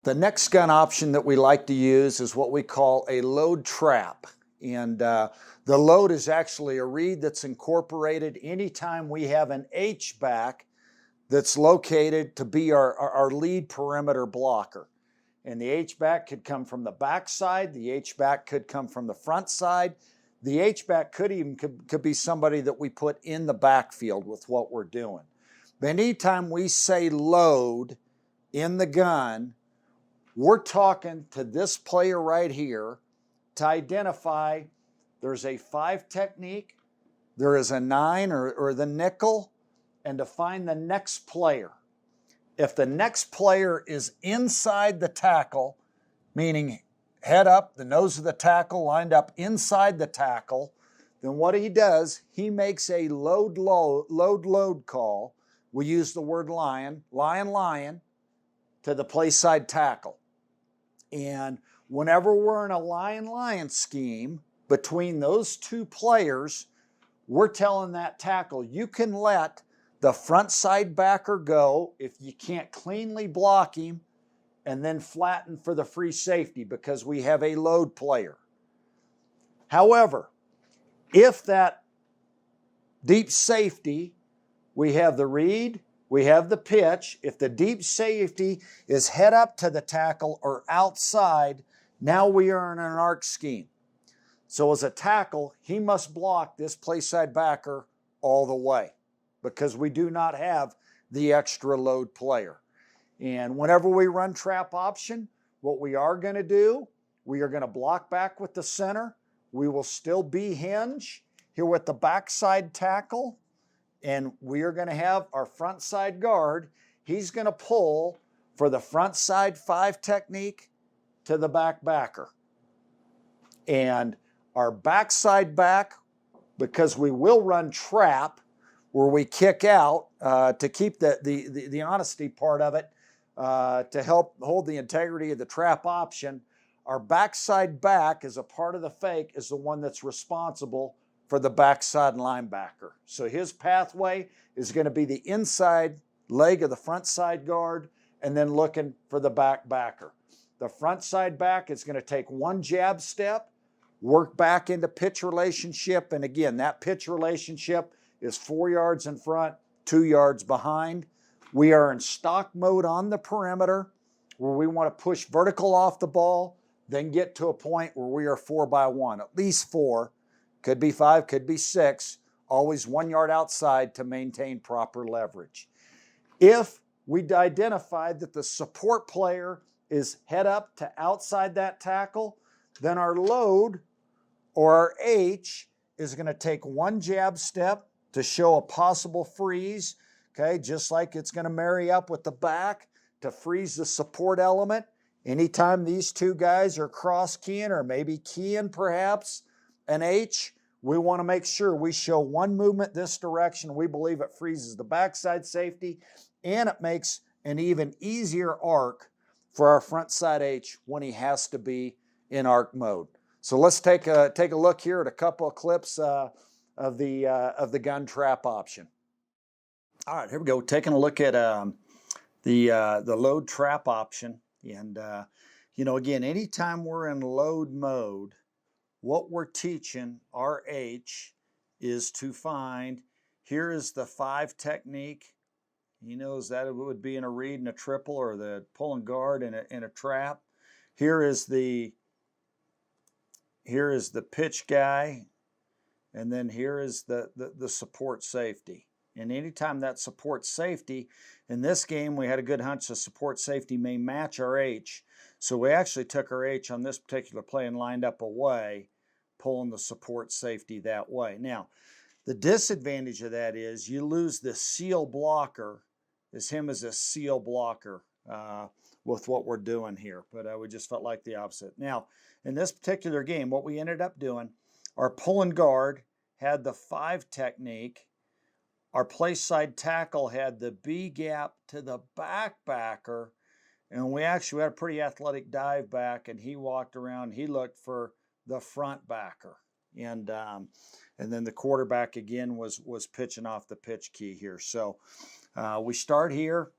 The next gun option that we like to use is what we call a load trap. And the load is actually a reed that's incorporated anytime we have an H-back that's located to be our lead perimeter blocker. And the H-back could come from the back side, the H-back could come from the front side, the H-back could be somebody that we put in the backfield with what we're doing. But anytime we say load in the gun, we're talking to this player right here to identify there's a 5 technique, there is a 9 or the nickel, and to find the next player. If the next player is inside the tackle, meaning head up, the nose of the tackle lined up inside the tackle, then what he does, he makes a load call. We use the word lion, to the play side tackle. And whenever we're in a lion scheme between those two players, we're telling that tackle, you can let the front side backer go if you can't cleanly block him, and then flatten for the free safety because we have a load player. However, if that deep safety, we have the read, we have the pitch. If the deep safety is head up to the tackle or outside, now we are in an arc scheme. So as a tackle, he must block this play side backer all the way because we do not have the extra load player. And whenever we run trap option, what we are going to do, we are going to block back with the center. We will still be hinge here with the backside tackle. And we are going to have our front side guard. He's going to pull for the front side 5 technique to the back backer. And our backside back, because we will run trap where we kick out to keep the honesty part of it, to help hold the integrity of the trap option, our backside back as a part of the fake is the one that's responsible for the backside linebacker. So his pathway is going to be the inside leg of the front side guard and then looking for the back backer. The front side back is going to take 1 jab step, work back into pitch relationship. And again, that pitch relationship is 4 yards in front, 2 yards behind. We are in stock mode on the perimeter where we want to push vertical off the ball, then get to a point where we are 4x1, at least 4. Could be 5, could be 6, always 1 yard outside to maintain proper leverage. If we identified that the support player is head up to outside that tackle, then our load or our H is going to take 1 jab step to show a possible freeze, okay, just like it's going to marry up with the back to freeze the support element. Anytime these two guys are cross keying or maybe keying perhaps an H, we want to make sure we show 1 movement this direction. We believe it freezes the backside safety and it makes an even easier arc for our front side H when he has to be in arc mode. So let's take a look here at a couple of clips of the gun trap option. All right, here we go. Taking a look at the load trap option. And, again, anytime we're in load mode, what we're teaching our H is to find, here is the 5 technique. He knows that it would be in a read and a triple or the pull and guard in a trap. Here is the pitch guy, and then here is the support safety. And anytime that support safety, in this game we had a good hunch the support safety may match our H. So we actually took our H on this particular play and lined up away, pulling the support safety that way. Now, the disadvantage of that is you lose the seal blocker, as him as a seal blocker with what we're doing here. But we just felt like the opposite. Now, in this particular game, what we ended up doing, our pull and guard had the 5 technique. Our place side tackle had the B gap to the back backer, and we actually had a pretty athletic dive back, and he walked around, he looked for the front backer. And then the quarterback again was pitching off the pitch key here. So we start here.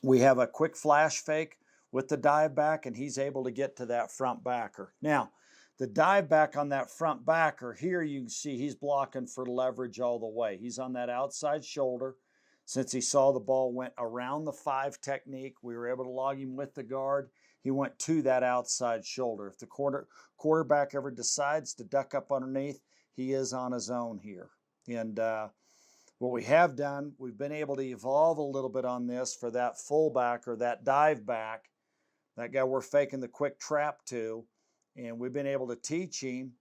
We have a quick flash fake with the dive back, and he's able to get to that front backer. Now, the dive back on that front backer, here you can see he's blocking for leverage all the way. He's on that outside shoulder. Since he saw the ball went around the 5 technique, we were able to log him with the guard. He went to that outside shoulder. If the quarterback ever decides to duck up underneath, he is on his own here. And what we have done, we've been able to evolve a little bit on this for that fullback or that dive back, that guy we're faking the quick trap to, and we've been able to teach him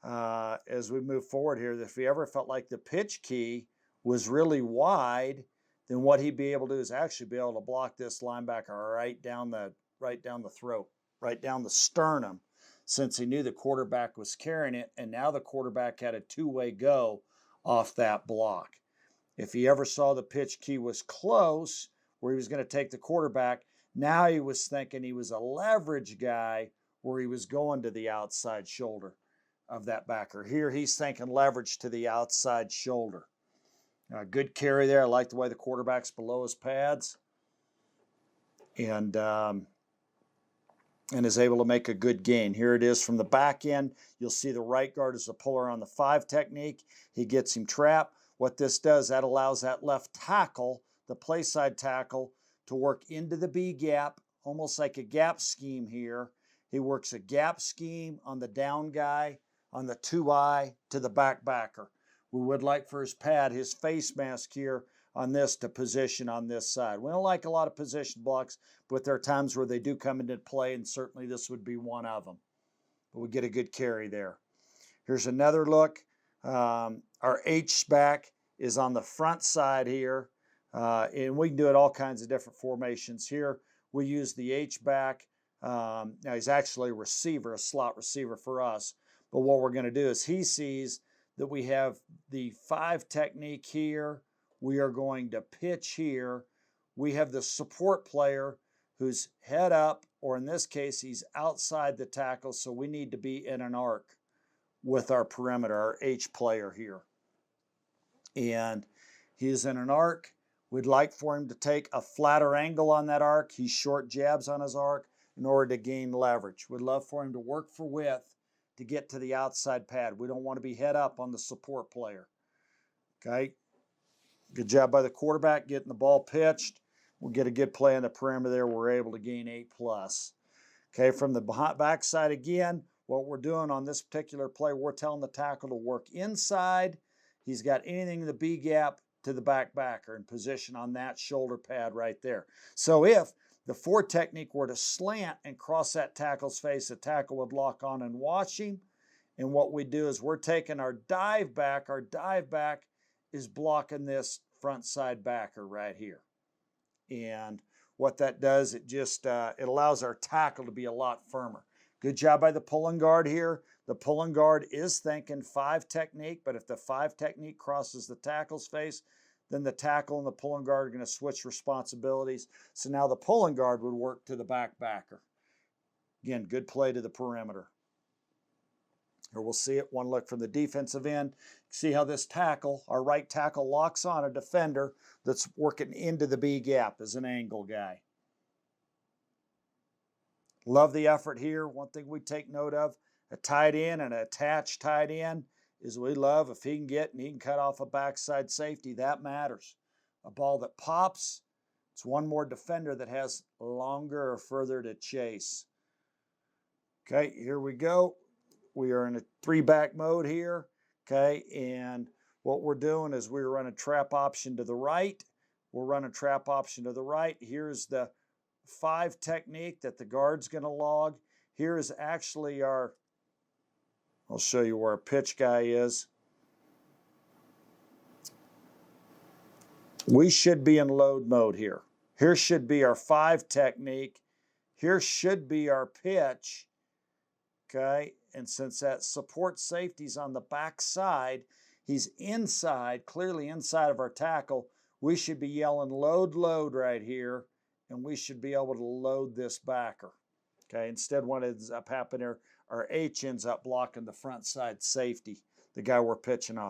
as we move forward here that if he ever felt like the pitch key was really wide, then what he'd be able to do is actually be able to block this linebacker right down the throat, right down the sternum, since he knew the quarterback was carrying it, and now the quarterback had a two-way go off that block. If he ever saw the pitch key was close, where he was going to take the quarterback, now he was thinking he was a leverage guy where he was going to the outside shoulder of that backer. Here he's thinking leverage to the outside shoulder. Good carry there. I like the way the quarterback's below his pads and is able to make a good gain. Here it is from the back end. You'll see the right guard is a puller on the 5 technique. He gets him trapped. What this does, that allows that left tackle, the play side tackle, to work into the B gap, almost like a gap scheme here. He works a gap scheme on the down guy, on the 2-eye to the back backer. We would like for his pad, his face mask here on this to position on this side. We don't like a lot of position blocks, but there are times where they do come into play, and certainly this would be one of them. But we get a good carry there. Here's another look. Our H-back is on the front side here, and we can do it all kinds of different formations. Here we use the H-back. Now he's actually a receiver, a slot receiver for us, but what we're going to do is he sees that we have the 5 technique here. We are going to pitch here. We have the support player who's head up, or in this case, he's outside the tackle, so we need to be in an arc with our perimeter, our H player here. And he's in an arc. We'd like for him to take a flatter angle on that arc. He's short jabs on his arc in order to gain leverage. We'd love for him to work for width to get to the outside pad. We don't want to be head up on the support player. Okay? Good job by the quarterback getting the ball pitched. We'll get a good play on the perimeter there. We're able to gain 8+. Okay, from the backside again, what we're doing on this particular play, we're telling the tackle to work inside. He's got anything in the B gap to the back backer in position on that shoulder pad right there. So if the 4 technique were to slant and cross that tackle's face, the tackle would lock on and watch him. And what we do is we're taking our dive back. Our dive back is blocking this front side backer right here. And what that does, it just it allows our tackle to be a lot firmer. Good job by the pulling guard here. The pulling guard is thinking 5 technique, but if the 5 technique crosses the tackle's face, then the tackle and the pulling guard are going to switch responsibilities. So now the pulling guard would work to the back backer. Again, good play to the perimeter. Here we'll see it. One look from the defensive end. See how this tackle, our right tackle, locks on a defender that's working into the B gap as an angle guy. Love the effort here. One thing we take note of, a tight end and an attached tight end, is we love if he can get and he can cut off a backside safety. That matters. A ball that pops, it's one more defender that has longer or further to chase. Okay, here we go. We are in a 3-back mode here. Okay, and what we're doing is we're running trap option to the right. We're running trap option to the right. Here's the 5 technique that the guard's going to log. Here is actually our, I'll show you where our pitch guy is. We should be in load mode here. Here should be our 5 technique. Here should be our pitch. Okay, and since that support safety's on the back side, he's inside, clearly inside of our tackle, we should be yelling load, load right here, and we should be able to load this backer. Okay, instead what ends up happening here, our H ends up blocking the front side safety, the guy we're pitching off.